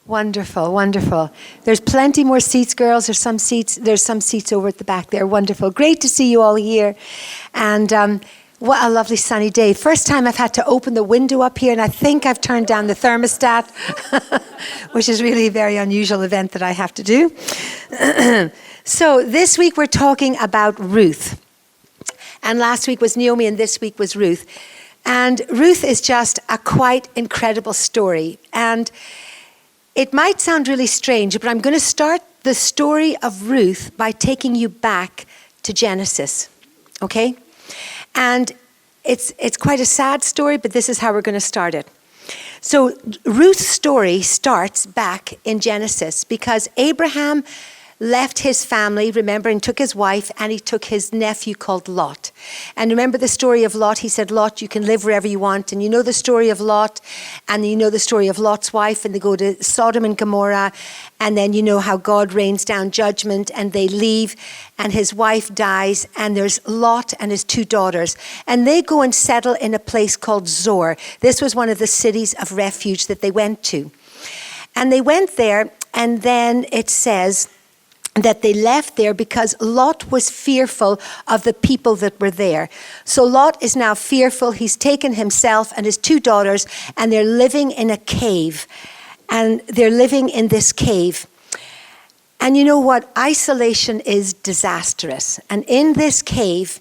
Wonderful, wonderful. There's plenty more seats, girls. There's some seats over at the back there. Wonderful. Great to see you all here. And what a lovely sunny day. First time I've had to open the window up here, and I think I've turned down the thermostat, which is really a very unusual event that I have to do. So this week we're talking about Ruth. And last week was Naomi, and this week was Ruth. And Ruth is just a quite incredible story. And it might sound really strange, but I'm going to start the story of Ruth by taking you back to Genesis, okay? And it's quite a sad story, but this is how we're going to start it. So Ruth's story starts back in Genesis because Abraham left his family, remember, and took his wife, and he took his nephew called Lot. And remember the story of Lot? He said, Lot, you can live wherever you want. And you know the story of Lot, and you know the story of Lot's wife, and they go to Sodom and Gomorrah, and then you know how God rains down judgment, and they leave, and his wife dies, and there's Lot and his two daughters. And they go and settle in a place called Zoar. This was one of the cities of refuge that they went to. And they went there, and then it says that they left there because Lot was fearful of the people that were there. So Lot is now fearful. He's taken himself and his two daughters, and they're living in a cave. And they're living in this cave. And you know what? Isolation is disastrous. And in this cave,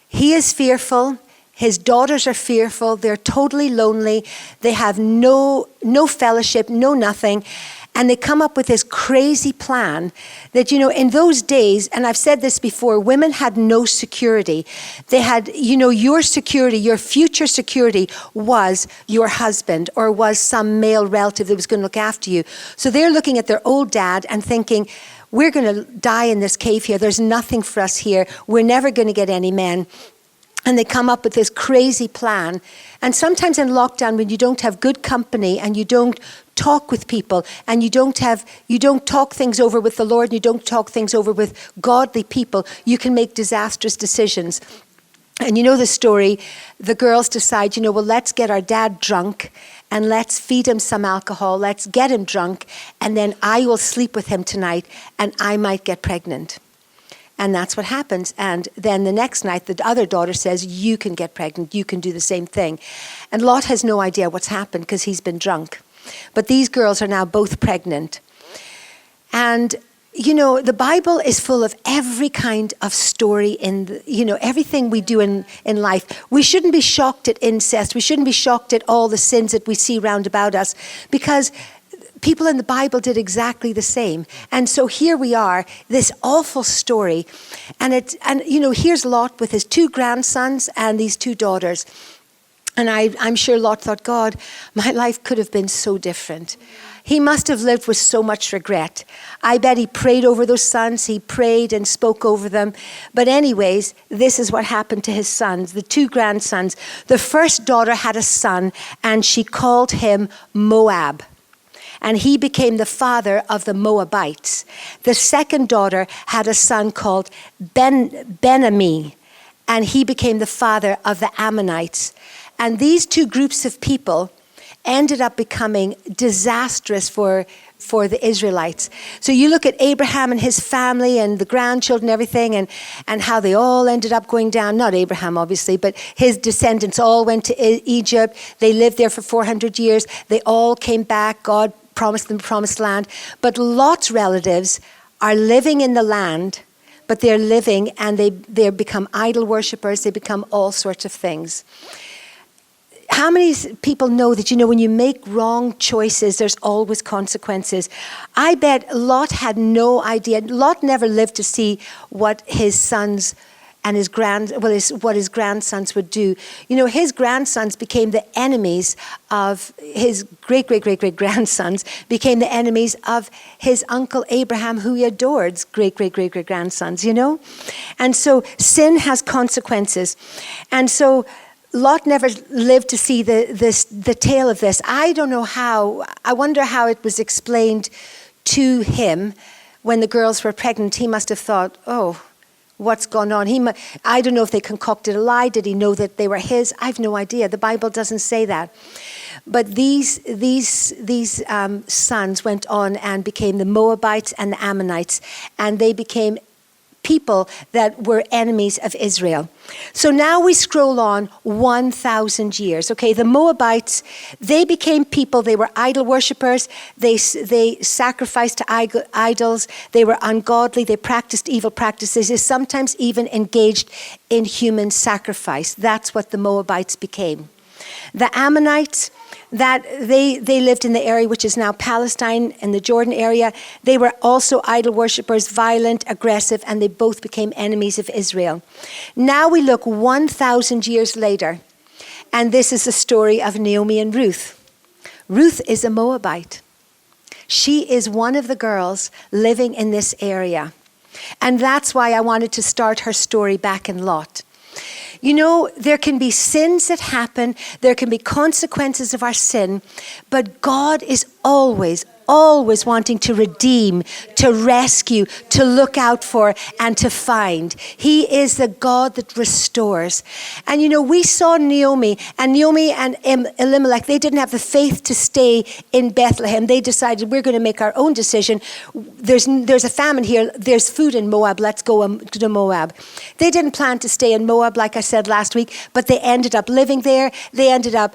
he is fearful. His daughters are fearful. They're totally lonely. They have no fellowship, no nothing. And they come up with this crazy plan that, you know, in those days, and I've said this before, women had no security. They had, you know, your security, your future security was your husband or was some male relative that was going to look after you. So they're looking at their old dad and thinking, we're going to die in this cave here. There's nothing for us here. We're never going to get any men. And they come up with this crazy plan. And sometimes in lockdown, when you don't have good company and you don't talk with people and you don't talk things over with the Lord and you don't talk things over with godly people, you can make disastrous decisions. And you know the story, the girls decide, you know, well, let's get our dad drunk and let's feed him some alcohol. Let's get him drunk and then I will sleep with him tonight and I might get pregnant. And that's what happens. And then the next night, the other daughter says, you can get pregnant. You can do the same thing. And Lot has no idea what's happened because he's been drunk. But these girls are now both pregnant. And, you know, the Bible is full of every kind of story everything we do in life. We shouldn't be shocked at incest. We shouldn't be shocked at all the sins that we see round about us because people in the Bible did exactly the same. And so here we are, this awful story. And here's Lot with his two grandsons and these two daughters. And I'm sure Lot thought, God, my life could have been so different. He must have lived with so much regret. I bet he prayed over those sons. He prayed and spoke over them. But anyways, this is what happened to his sons, the two grandsons. The first daughter had a son, and she called him Moab. And he became the father of the Moabites. The second daughter had a son called Ben-Ami, and he became the father of the Ammonites. And these two groups of people ended up becoming disastrous for the Israelites. So you look at Abraham and his family and the grandchildren and everything and how they all ended up going down, not Abraham obviously, but his descendants all went to Egypt. They lived there for 400 years. They all came back. God promised them the promised land. But Lot's relatives are living in the land, but they're living and they become idol worshippers. They become all sorts of things. How many people know that, you know, when you make wrong choices, there's always consequences? I bet Lot had no idea. Lot never lived to see what his sons and what his grandsons would do. You know, his grandsons became the enemies of his great-great-great-great-grandsons, became the enemies of his uncle Abraham, who he adored, great-great-great-great-grandsons, you know? And so sin has consequences. And so Lot never lived to see the tale of this. I don't know how. I wonder how it was explained to him when the girls were pregnant. He must have thought, oh, what's gone on. I don't know if they concocted a lie. Did he know that they were his? I have no idea. The Bible doesn't say that. But these sons went on and became the Moabites and the Ammonites, and they became people that were enemies of Israel. So now we scroll on 1,000 years. Okay, the Moabites, they became people. They were idol worshippers. They sacrificed to idols. They were ungodly. They practiced evil practices. They sometimes even engaged in human sacrifice. That's what the Moabites became. The Ammonites, that they lived in the area which is now Palestine and the Jordan area. They were also idol worshippers, violent, aggressive, and they both became enemies of Israel. Now we look 1,000 years later, and this is the story of Naomi and Ruth. Ruth is a Moabite. She is one of the girls living in this area. And that's why I wanted to start her story back in Lot. You know, there can be sins that happen. There can be consequences of our sin. But God is always wanting to redeem, to rescue, to look out for, and to find. He is the God that restores. And you know, we saw Naomi and Elimelech, they didn't have the faith to stay in Bethlehem. They decided, we're going to make our own decision. There's a famine here. There's food in Moab. Let's go to Moab. They didn't plan to stay in Moab, like I said last week, but they ended up living there. They ended up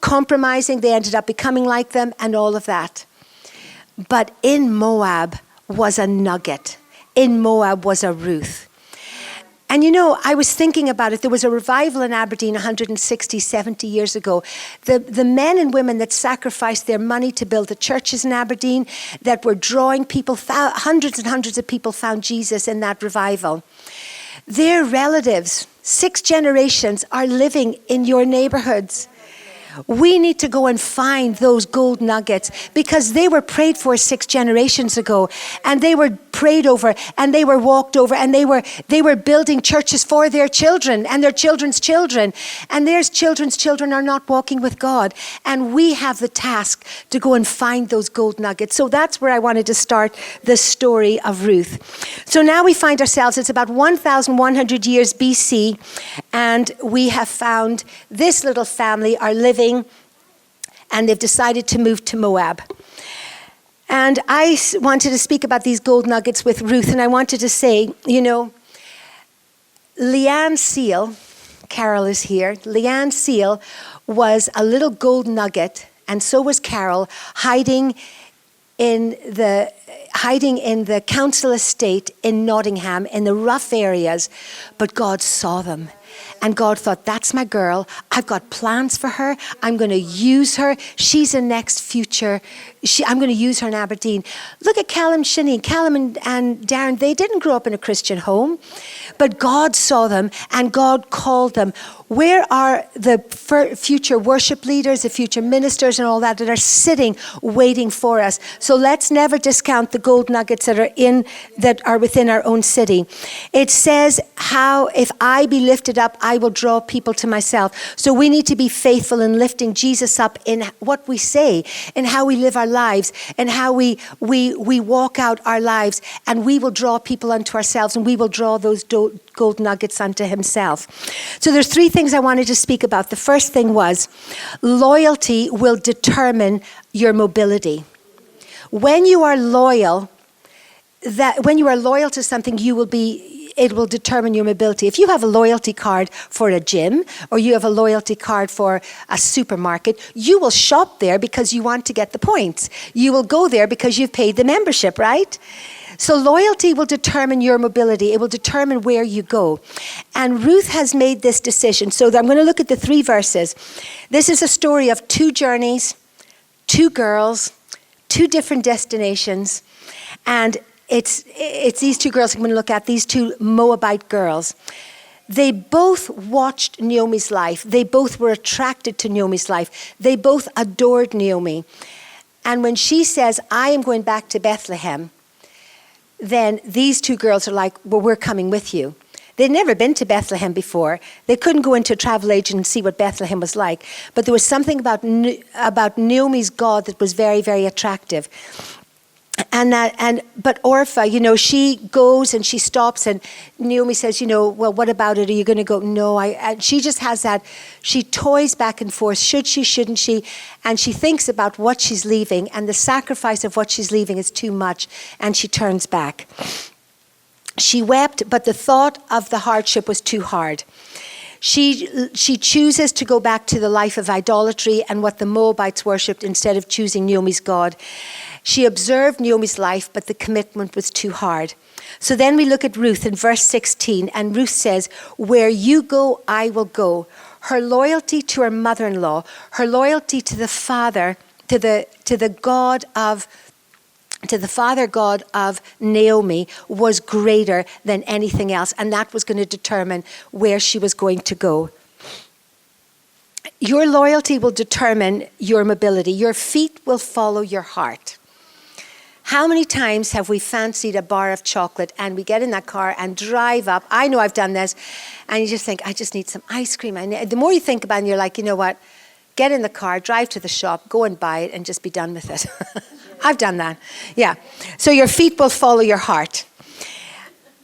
compromising. They ended up becoming like them and all of that. But in Moab was a nugget. In Moab was a Ruth. And you know, I was thinking about it. There was a revival in Aberdeen 160, 70 years ago. The men and women that sacrificed their money to build the churches in Aberdeen, that were drawing people, hundreds and hundreds of people found Jesus in that revival. Their relatives, 6 generations, are living in your neighborhoods. We need to go and find those gold nuggets, because they were prayed for 6 generations ago, and they were prayed over, and they were walked over, and they were building churches for their children and their children's children, and their children's children are not walking with God, and we have the task to go and find those gold nuggets. So that's where I wanted to start the story of Ruth. So now we find ourselves, it's about 1,100 years BC, and we have found this little family are living, and they've decided to move to Moab. And I wanted to speak about these gold nuggets with Ruth, and I wanted to say, you know, Leanne Seal, Carol is here, Leanne Seal was a little gold nugget, and so was Carol, hiding in the council estate in Nottingham, in the rough areas, but God saw them. And God thought, that's my girl. I've got plans for her. I'm going to use her. She's a next future. I'm going to use her in Aberdeen. Look at Callum Shinny. Callum and Darren, they didn't grow up in a Christian home, but God saw them and God called them. Where are the future worship leaders, the future ministers and all that are sitting, waiting for us? So let's never discount the gold nuggets that are within our own city. It says, how if I be lifted up, I will draw people to myself. So we need to be faithful in lifting Jesus up in what we say, in how we live our lives, and how we walk out our lives, and we will draw people unto ourselves, and we will draw those gold nuggets unto himself. So there's 3 things I wanted to speak about. The first thing was, loyalty will determine your mobility. When you are loyal to something, it will determine your mobility. If you have a loyalty card for a gym, or you have a loyalty card for a supermarket, you will shop there because you want to get the points. You will go there because you've paid the membership, right? So loyalty will determine your mobility. It will determine where you go. And Ruth has made this decision. So I'm going to look at the 3 verses. This is a story of 2 journeys, 2 girls, 2 different destinations. And it's these 2 girls I'm going to look at, these 2 Moabite girls. They both watched Naomi's life. They both were attracted to Naomi's life. They both adored Naomi. And when she says, I am going back to Bethlehem, then these 2 girls are like, well, we're coming with you. They'd never been to Bethlehem before. They couldn't go into a travel agent and see what Bethlehem was like. But there was something about Naomi's God that was very, very attractive. But Orpah, she goes and she stops, and Naomi says, well, what about it? Are you going to go? No, and she just has that. She toys back and forth. Should she? Shouldn't she? And she thinks about what she's leaving, and the sacrifice of what she's leaving is too much, and she turns back. She wept, but the thought of the hardship was too hard. She chooses to go back to the life of idolatry and what the Moabites worshipped instead of choosing Naomi's God. She observed Naomi's life, but the commitment was too hard. So then we look at Ruth in verse 16, and Ruth says, where you go, I will go. Her loyalty to her mother-in-law, her loyalty to the father, to the father God of Naomi was greater than anything else, and that was going to determine where she was going to go. Your loyalty will determine your mobility. Your feet will follow your heart. How many times have we fancied a bar of chocolate and we get in that car and drive up? I know I've done this, and you just think, I just need some ice cream. The more you think about it, you're like, you know what? Get in the car, drive to the shop, go and buy it, and just be done with it. I've done that. Yeah. So your feet will follow your heart.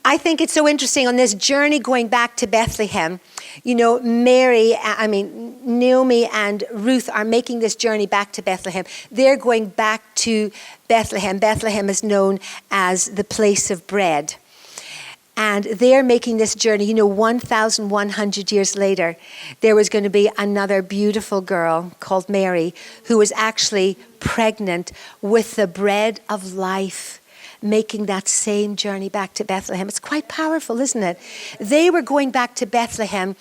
I think it's so interesting on this journey going back to Bethlehem. Naomi and Ruth are making this journey back to Bethlehem. They're going back to Bethlehem. Bethlehem is known as the place of bread. And they're making this journey. 1,100 years later, there was going to be another beautiful girl called Mary who was actually pregnant with the bread of life, making that same journey back to Bethlehem. It's quite powerful, isn't it? They were going back to Bethlehem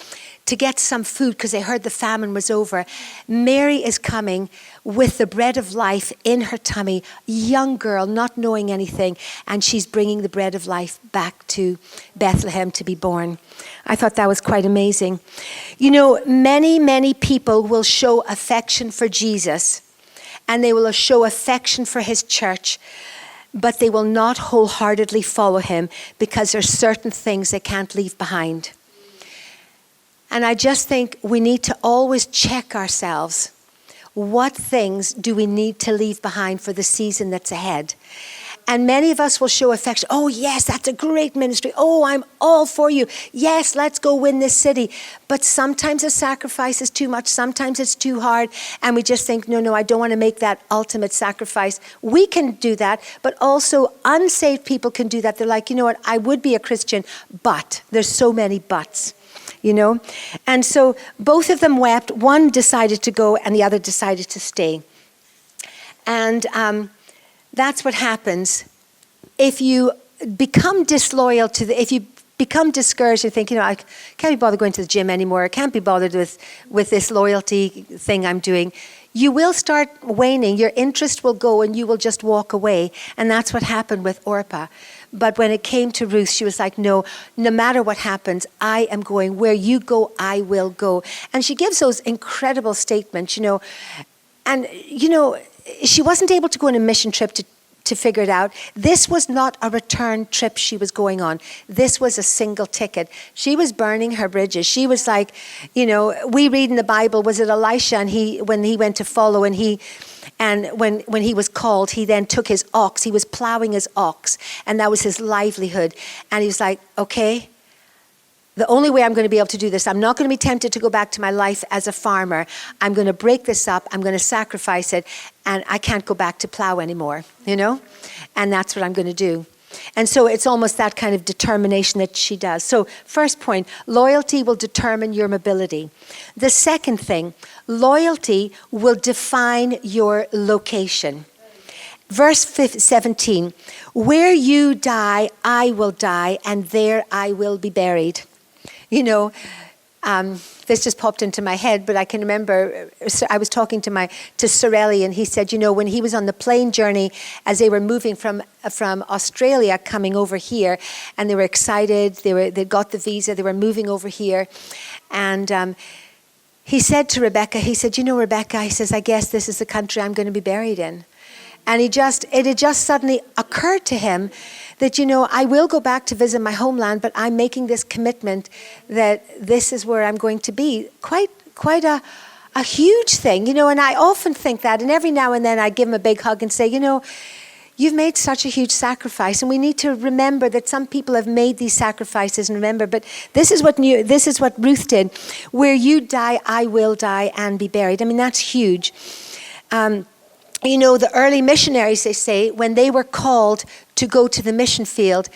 to get some food because they heard the famine was over. Mary is coming with the bread of life in her tummy, young girl, not knowing anything, and she's bringing the bread of life back to Bethlehem to be born. I thought that was quite amazing. Many, many people will show affection for Jesus, and they will show affection for his church, but they will not wholeheartedly follow him because there's certain things they can't leave behind. And I just think we need to always check ourselves. What things do we need to leave behind for the season that's ahead? And many of us will show affection. Oh, yes, that's a great ministry. Oh, I'm all for you. Yes, let's go win this city. But sometimes the sacrifice is too much. Sometimes it's too hard. And we just think, no, I don't want to make that ultimate sacrifice. We can do that. But also unsaved people can do that. They're like, you know what, I would be a Christian, but there's so many buts. And so both of them wept. One decided to go and the other decided to stay. And that's what happens if you become disloyal if you become discouraged and think, I can't be bothered going to the gym anymore. I can't be bothered with this loyalty thing I'm doing. You will start waning. Your interest will go and you will just walk away. And that's what happened with Orpah. But when it came to Ruth, she was like, no matter what happens, I am going. Where you go, I will go. And she gives those incredible statements, And, she wasn't able to go on a mission trip to figure it out. This was not a return trip she was going on. This was a single ticket. She was burning her bridges. She was like, we read in the Bible, was it Elisha, and when he went to follow, and when he was called, he then took his ox. He was plowing his ox, and that was his livelihood. And he was like, okay, the only way I'm going to be able to do this, I'm not going to be tempted to go back to my life as a farmer. I'm going to break this up. I'm going to sacrifice it, and I can't go back to plow anymore, And that's what I'm going to do. And so it's almost that kind of determination that she does. So first point, loyalty will determine your mobility. The second thing, loyalty will define your location. Verse 17, where you die, I will die, and there I will be buried. This just popped into my head, but I can remember I was talking to Sorelli, and he said, when he was on the plane journey as they were moving from Australia coming over here, and they were excited, they got the visa, they were moving over here, and he said to Rebecca, Rebecca, he says, I guess this is the country I'm going to be buried in. And it had just suddenly occurred to him that, I will go back to visit my homeland, but I'm making this commitment that this is where I'm going to be. Quite a huge thing, and I often think that, and every now and then I give him a big hug and say, you've made such a huge sacrifice, and we need to remember that some people have made these sacrifices and remember, but this is what Ruth did. Where you die, I will die and be buried. I mean, that's huge. The early missionaries, they say, when they were called to go to the mission field,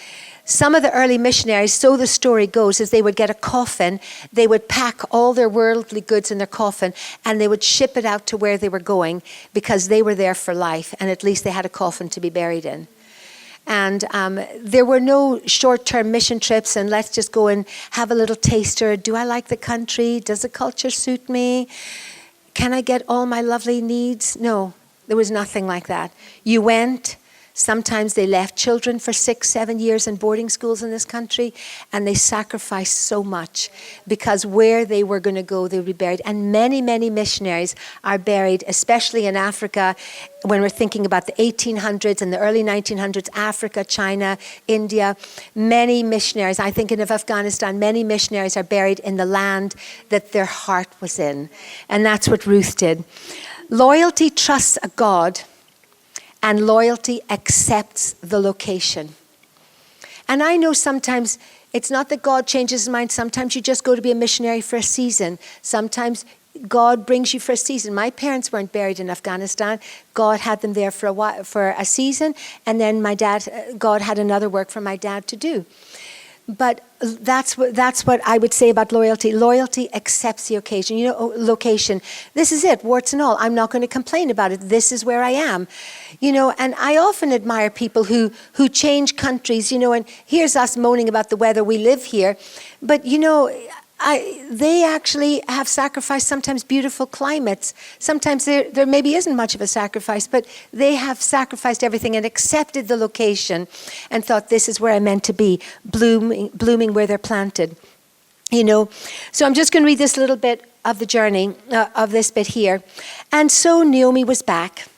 some of the early missionaries, so the story goes, is they would get a coffin, they would pack all their worldly goods in their coffin, and they would ship it out to where they were going because they were there for life, and at least they had a coffin to be buried in. And there were no short-term mission trips and let's just go and have a little taster. Do I like the country? Does the culture suit me? Can I get all my lovely needs? No, there was nothing like that. You went. Sometimes they left children for 6-7 years in boarding schools in this country, and they sacrificed so much because where they were going to go, they would be buried. And many, many missionaries are buried, especially in Africa, when we're thinking about the 1800s and the early 1900s, Africa, China, India. Many missionaries, I think of Afghanistan, many missionaries are buried in the land that their heart was in. And that's what Ruth did. Loyalty trusts a God, and loyalty accepts the location. And I know sometimes it's not that God changes his mind. Sometimes you just go to be a missionary for a season. Sometimes God brings you for a season. My parents weren't buried in Afghanistan. God had them there for a while, for a season, and then God had another work for my dad to do. But that's what I would say about loyalty. Loyalty accepts the occasion. Location. This is it, warts and all. I'm not going to complain about it. This is where I am. And I often admire people who change countries, and here's us moaning about the weather. We live here. But, they actually have sacrificed sometimes beautiful climates. Sometimes there maybe isn't much of a sacrifice, but they have sacrificed everything and accepted the location and thought, this is where I'm meant to be, blooming where they're planted. So I'm just going to read this little bit of the journey of this bit here. And so Naomi was back,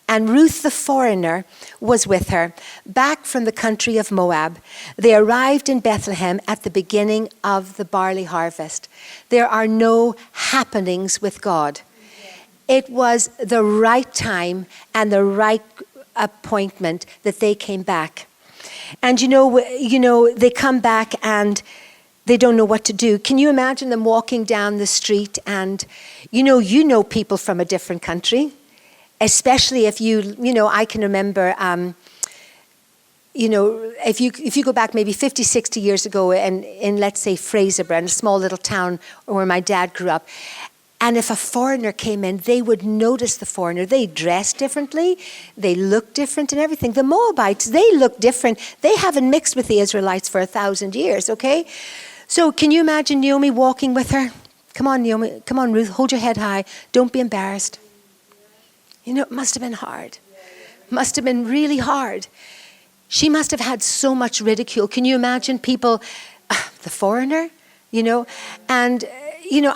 and Ruth the foreigner was with her, back from the country of Moab. They arrived in Bethlehem at the beginning of the barley harvest. There are no happenings with God. It was the right time and the right appointment that they came back. And they come back and they don't know what to do. Can you imagine them walking down the street and you people from a different country? Especially if I can remember, if you go back maybe 50, 60 years ago in let's say, Fraserburgh, in a small little town where my dad grew up, and if a foreigner came in, they would notice the foreigner. They dressed differently, they looked different and everything. The Moabites, they look different. They haven't mixed with the Israelites for 1,000 years, okay? So can you imagine Naomi walking with her? Come on, Naomi, come on, Ruth, hold your head high. Don't be embarrassed. It must have been hard. Must have been really hard. She must have had so much ridicule. Can you imagine people, the foreigner, And,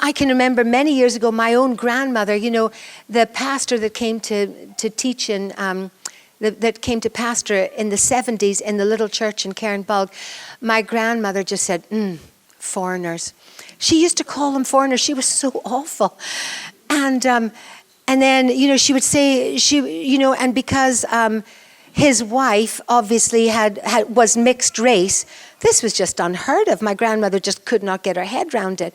I can remember many years ago, my own grandmother, the pastor that came to teach that came to pastor in the 70s in the little church in Cairnbulg, my grandmother just said, foreigners. She used to call them foreigners. She was so awful. And then, she would say, and because his wife obviously was mixed race, this was just unheard of. My grandmother just could not get her head around it.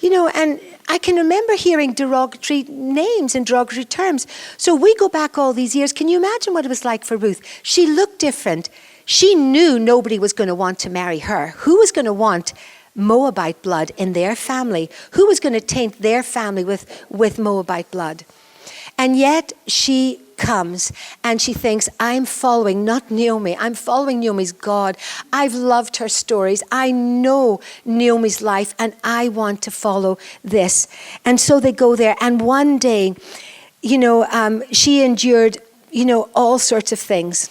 And I can remember hearing derogatory names and derogatory terms. So we go back all these years. Can you imagine what it was like for Ruth? She looked different. She knew nobody was going to want to marry her. Who was going to want Moabite blood in their family? Who was going to taint their family with Moabite blood? And yet she comes and she thinks, I'm following not Naomi, I'm following Naomi's God. I've loved her stories. I know Naomi's life and I want to follow this. And so they go there. And one day, she endured, all sorts of things.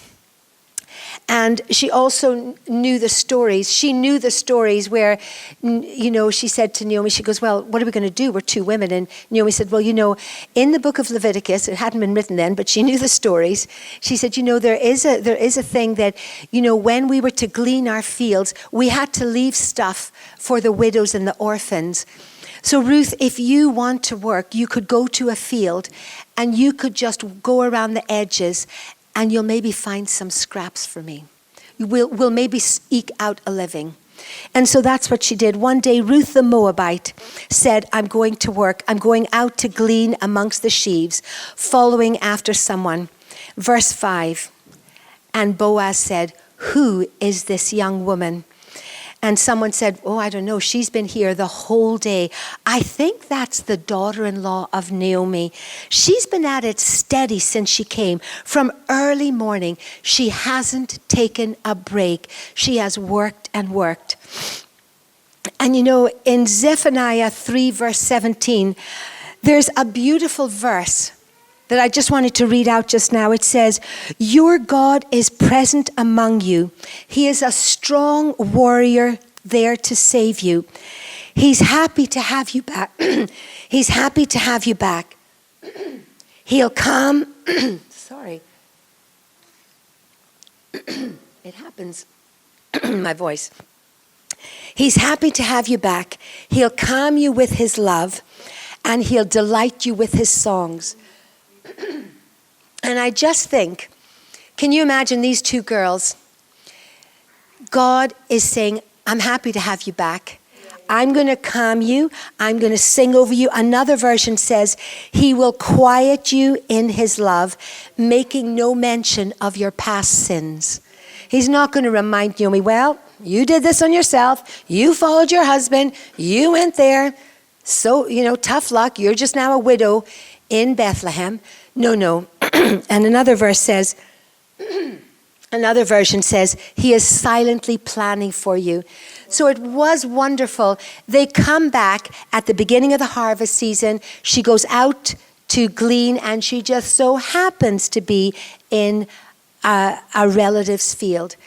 And she also knew the stories. She knew the stories where, she said to Naomi, she goes, well, what are we going to do? We're two women. And Naomi said, well, in the book of Leviticus, it hadn't been written then, but she knew the stories. She said, there is a thing that, when we were to glean our fields, we had to leave stuff for the widows and the orphans. So Ruth, if you want to work, you could go to a field and you could just go around the edges and you'll maybe find some scraps for me. We'll maybe eke out a living. And so that's what she did. One day, Ruth the Moabite said, I'm going to work. I'm going out to glean amongst the sheaves, following after someone. Verse 5, and Boaz said, who is this young woman? And someone said, oh, I don't know, she's been here the whole day. I think that's the daughter-in-law of Naomi. She's been at it steady since she came. From early morning, she hasn't taken a break. She has worked and worked. And you know, in Zephaniah 3, verse 17, there's a beautiful verse that I just wanted to read out just now. It says, your God is present among you. He is a strong warrior there to save you. He's happy to have you back. He's happy to have you back. He'll come. Sorry. It happens. My voice. He's happy to have you back. He'll calm you with his love, and he'll delight you with his songs. And I just think, can you imagine these two girls? God is saying, I'm happy to have you back. I'm going to calm you. I'm going to sing over you. Another version says, he will quiet you in his love, making no mention of your past sins. He's not going to remind Naomi, well, you did this on yourself. You followed your husband. You went there. So, tough luck. You're just now a widow in Bethlehem. No. And another version says, he is silently planning for you. So it was wonderful. They come back at the beginning of the harvest season. She goes out to glean, and she just so happens to be in a relative's field.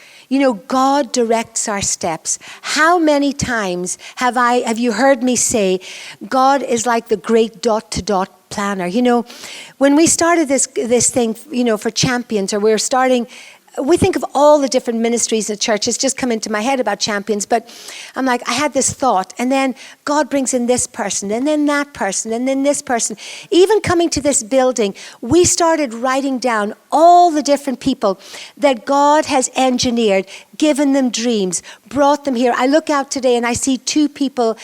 God directs our steps. How many times have you heard me say, God is like the great dot-to-dot planner. When we started this thing, for Champions, or we think of all the different ministries in the church. It's just come into my head about Champions, but I'm like, I had this thought, and then God brings in this person, and then that person, and then this person. Even coming to this building, we started writing down all the different people that God has engineered, given them dreams, brought them here. I look out today and I see two people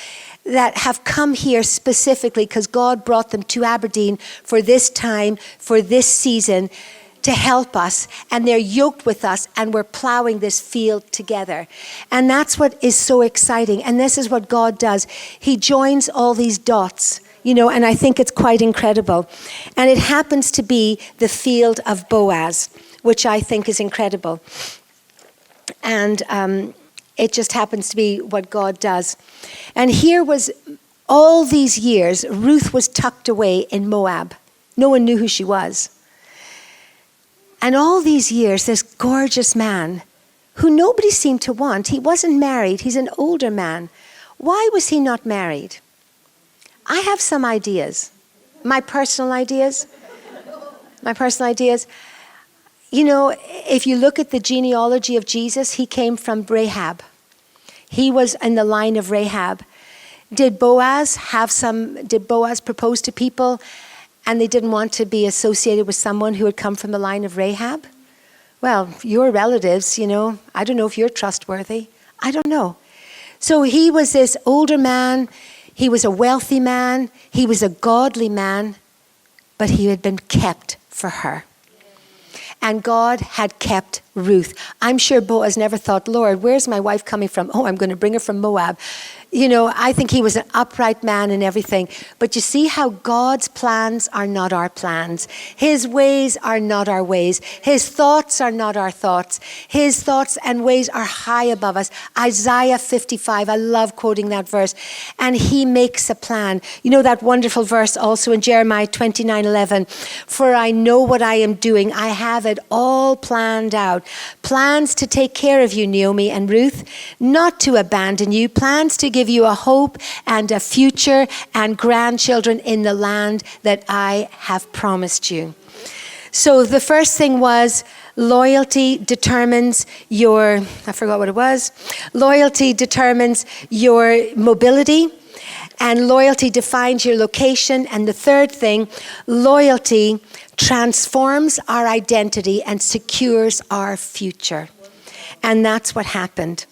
that have come here specifically because God brought them to Aberdeen for this time, for this season, to help us, and they're yoked with us, and we're plowing this field together. And that's what is so exciting. And this is what God does. He joins all these dots, and I think it's quite incredible. And it happens to be the field of Boaz, which I think is incredible. And it just happens to be what God does. And here was, all these years, Ruth was tucked away in Moab. No one knew who she was. And all these years, this gorgeous man, who nobody seemed to want, he wasn't married, he's an older man. Why was he not married? I have some ideas. My personal ideas. If you look at the genealogy of Jesus, he came from Rahab. He was in the line of Rahab. Did Boaz propose to people and they didn't want to be associated with someone who had come from the line of Rahab? Well, your relatives, I don't know if you're trustworthy. I don't know. So he was this older man. He was a wealthy man. He was a godly man, but he had been kept for her. And God had kept Ruth. I'm sure Boaz never thought, Lord, where's my wife coming from? Oh, I'm going to bring her from Moab. I think he was an upright man and everything. But you see how God's plans are not our plans. His ways are not our ways. His thoughts are not our thoughts. His thoughts and ways are high above us. Isaiah 55, I love quoting that verse. And he makes a plan. That wonderful verse also in Jeremiah 29:11. For I know what I am doing. I have it all planned out. Plans to take care of you, Naomi and Ruth. Not to abandon you. Plans to give you a hope and a future and grandchildren in the land that I have promised you. So the first thing was loyalty determines your, loyalty determines your mobility, and loyalty defines your location. And the third thing, loyalty transforms our identity and secures our future. And that's what happened.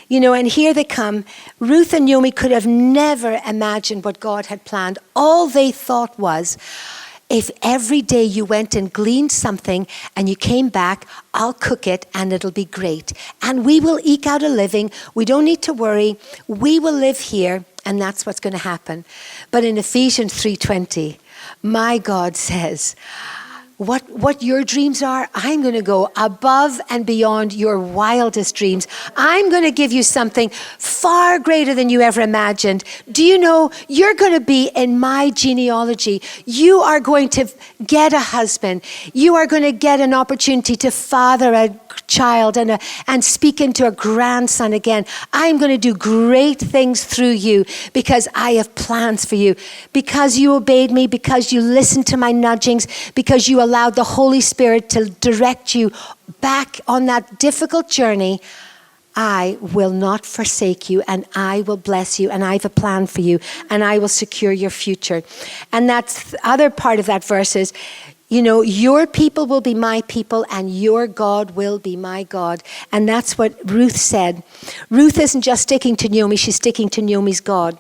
You know, and here they come. Ruth and Naomi could have never imagined what God had planned. All they thought was, if every day you went and gleaned something and you came back, I'll cook it and it'll be great. And we will eke out a living. We don't need to worry. We will live here, and that's what's going to happen. But in Ephesians 3:20, my God says, what your dreams are, I'm going to go above and beyond your wildest dreams. I'm going to give you something far greater than you ever imagined. Do you know, you're going to be in my genealogy. You are going to get a husband. You are going to get an opportunity to father a child and speak into a grandson again. I'm going to do great things through you because I have plans for you. Because you obeyed me, because you listened to my nudgings, because you allowed the Holy Spirit to direct you back on that difficult journey, I will not forsake you, and I will bless you, and I have a plan for you, and I will secure your future. And that's the other part of that verse is, you know, your people will be my people and your God will be my God. And that's what Ruth said. Ruth isn't just sticking to Naomi, she's sticking to Naomi's God.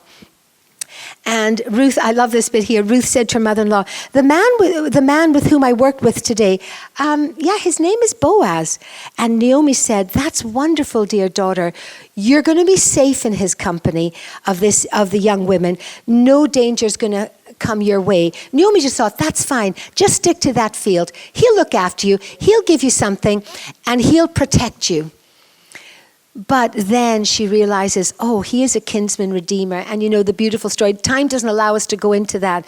And Ruth, I love this bit here. Ruth said to her mother-in-law, the man with whom I worked with today, his name is Boaz. And Naomi said, that's wonderful, dear daughter. You're going to be safe in his company of the young women. No danger is going to come your way. Naomi just thought, that's fine. Just stick to that field. He'll look after you. He'll give you something and he'll protect you. But then she realizes, oh, he is a kinsman redeemer. And you know, the beautiful story, time doesn't allow us to go into that.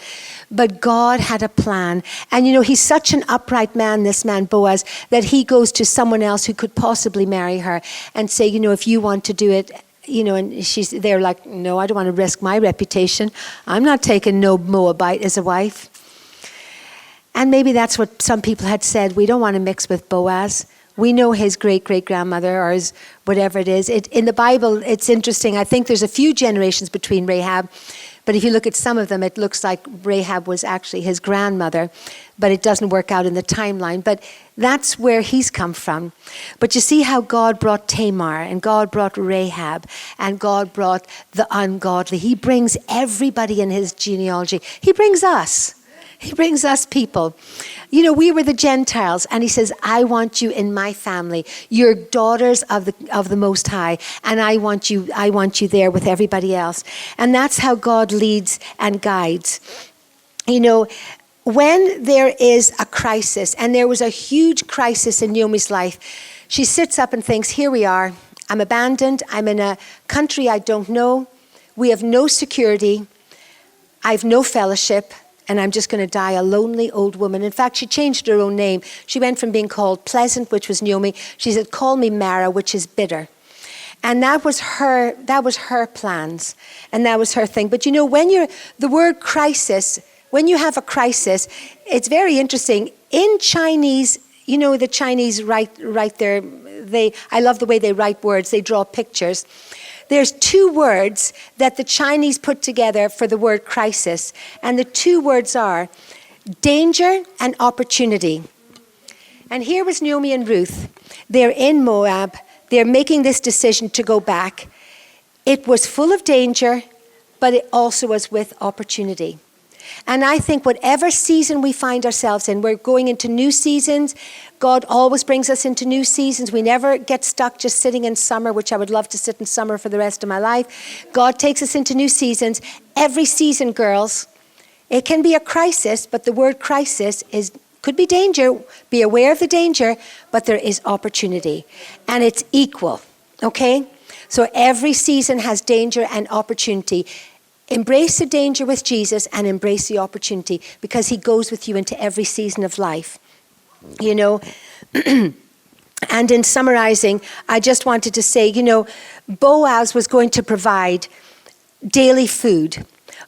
But God had a plan. And you know, he's such an upright man, this man Boaz, that he goes to someone else who could possibly marry her and say, you know, if you want to do it, you know, and they're like, no, I don't want to risk my reputation. I'm not taking no Moabite as a wife. And maybe that's what some people had said. We don't want to mix with Boaz. We know his great-great-grandmother or his whatever it is. In the Bible, it's interesting. I think there's a few generations between Rahab, but if you look at some of them, it looks like Rahab was actually his grandmother, but it doesn't work out in the timeline. But that's where he's come from. But you see how God brought Tamar, and God brought Rahab, and God brought the ungodly. He brings everybody in his genealogy. He brings us. He brings us people. You know, we were the Gentiles, and he says, I want you in my family. You're daughters of the Most High, and I want you there with everybody else. And that's how God leads and guides. You know, when there is a crisis, and there was a huge crisis in Naomi's life, she sits up and thinks, here we are. I'm abandoned. I'm in a country I don't know. We have no security. I have no fellowship. And I'm just going to die a lonely old woman. In fact, she changed her own name. She went from being called Pleasant, which was Naomi. She said, call me Mara, which is bitter. And that was her plans. And that was her thing. But you know, the word crisis, when you have a crisis, it's very interesting. In Chinese, you know, the Chinese write their, I love the way they write words. They draw pictures. There's two words that the Chinese put together for the word crisis. And the two words are danger and opportunity. And here was Naomi and Ruth. They're in Moab. They're making this decision to go back. It was full of danger, but it also was with opportunity. And I think whatever season we find ourselves in, we're going into new seasons. God always brings us into new seasons. We never get stuck just sitting in summer, which I would love to sit in summer for the rest of my life. God takes us into new seasons. Every season, girls, it can be a crisis, but the word crisis could be danger. Be aware of the danger, but there is opportunity. And it's equal, okay? So every season has danger and opportunity. Embrace the danger with Jesus and embrace the opportunity because he goes with you into every season of life. You know, and in summarizing, I just wanted to say, you know, Boaz was going to provide daily food.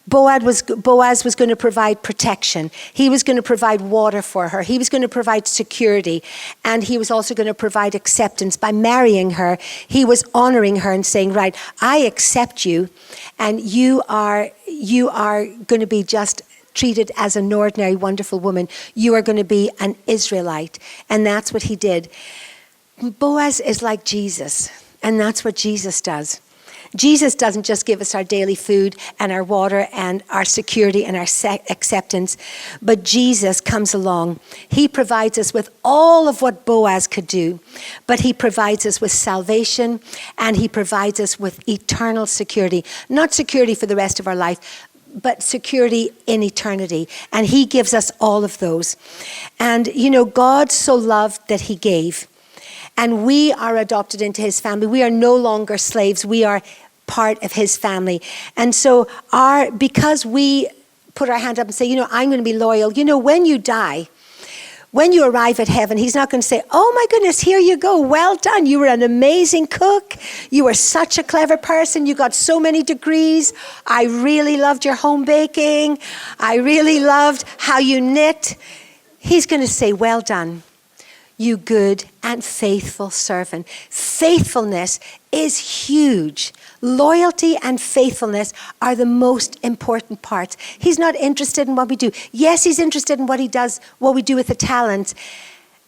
Boaz was going to provide protection. He was going to provide water for her. He was going to provide security. And he was also going to provide acceptance. By marrying her, he was honoring her and saying, right, I accept you. And you are going to be just treated as an ordinary, wonderful woman. You are going to be an Israelite. And that's what he did. Boaz is like Jesus, and that's what Jesus does. Jesus doesn't just give us our daily food and our water and our security and our acceptance, but Jesus comes along. He provides us with all of what Boaz could do, but he provides us with salvation, and he provides us with eternal security. Not security for the rest of our life, but security in eternity. And he gives us all of those. And, you know, God so loved that he gave. And we are adopted into his family. We are no longer slaves. We are part of his family. And so because we put our hand up and say, you know, I'm going to be loyal. You know, when you die, when you arrive at heaven, he's not going to say, oh my goodness, here you go. Well done. You were an amazing cook. You were such a clever person. You got so many degrees. I really loved your home baking. I really loved how you knit. He's going to say, well done, you good and faithful servant. Faithfulness is huge. Loyalty and faithfulness are the most important parts. He's not interested in what we do. Yes, he's interested in what he does, what we do with the talents.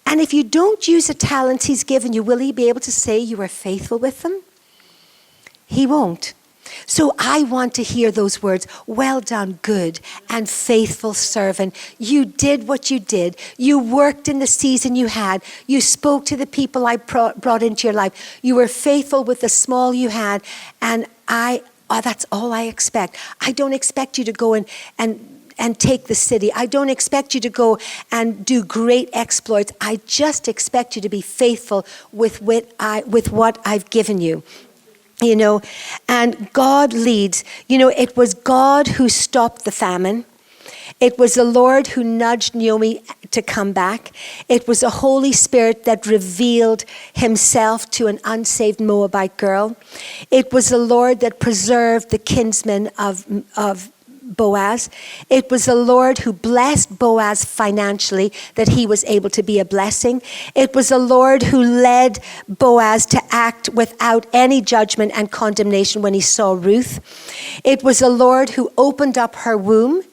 And if you don't use the talents he's given you, will he be able to say you were faithful with them? He won't. So I want to hear those words, well done, good and faithful servant. You did what you did. You worked in the season you had. You spoke to the people I brought into your life. You were faithful with the small you had. And that's all I expect. I don't expect you to go and take the city. I don't expect you to go and do great exploits. I just expect you to be faithful with what I've given you. You know, and God leads. You know, it was God who stopped the famine. It was the Lord who nudged Naomi to come back. It was the Holy Spirit that revealed himself to an unsaved Moabite girl. It was the Lord that preserved the kinsmen of Boaz. It was the Lord who blessed Boaz financially, that he was able to be a blessing. It was the Lord who led Boaz to act without any judgment and condemnation when he saw Ruth. It was the Lord who opened up her womb.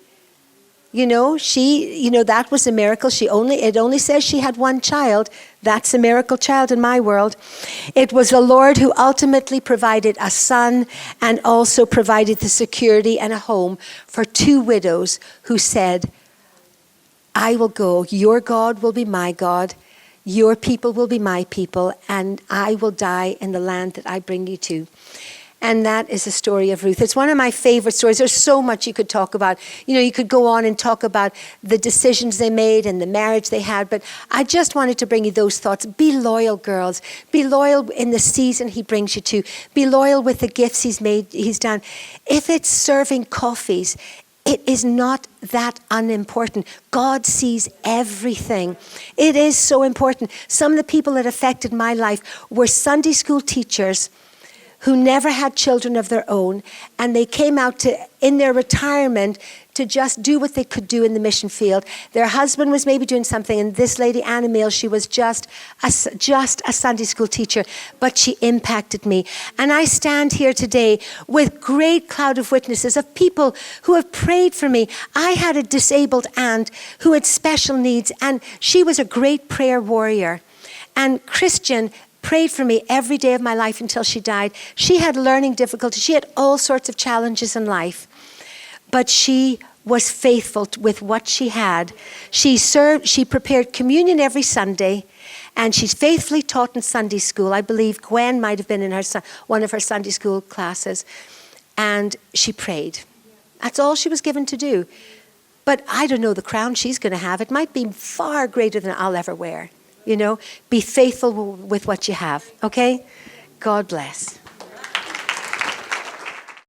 You know, that was a miracle. It only says she had one child. That's a miracle child in my world. It was the Lord who ultimately provided a son and also provided the security and a home for two widows who said, I will go. Your God will be my God. Your people will be my people. And I will die in the land that I bring you to. And that is the story of Ruth. It's one of my favorite stories. There's so much you could talk about. You know, you could go on and talk about the decisions they made and the marriage they had. But I just wanted to bring you those thoughts. Be loyal, girls. Be loyal in the season he brings you to. Be loyal with the gifts he's done. If it's serving coffees, it is not that unimportant. God sees everything. It is so important. Some of the people that affected my life were Sunday school teachers who never had children of their own, and they came out in their retirement to just do what they could do in the mission field. Their husband was maybe doing something, and this lady, Anna Mail, she was just a Sunday school teacher, but she impacted me. And I stand here today with great cloud of witnesses of people who have prayed for me. I had a disabled aunt who had special needs, and she was a great prayer warrior. And Christian prayed for me every day of my life until she died. She had learning difficulties. She had all sorts of challenges in life. But she was faithful with what she had. She prepared communion every Sunday, and she's faithfully taught in Sunday school. I believe Gwen might have been in one of her Sunday school classes. And she prayed. That's all she was given to do. But I don't know the crown she's going to have. It might be far greater than I'll ever wear. You know, be faithful with what you have, okay? God bless.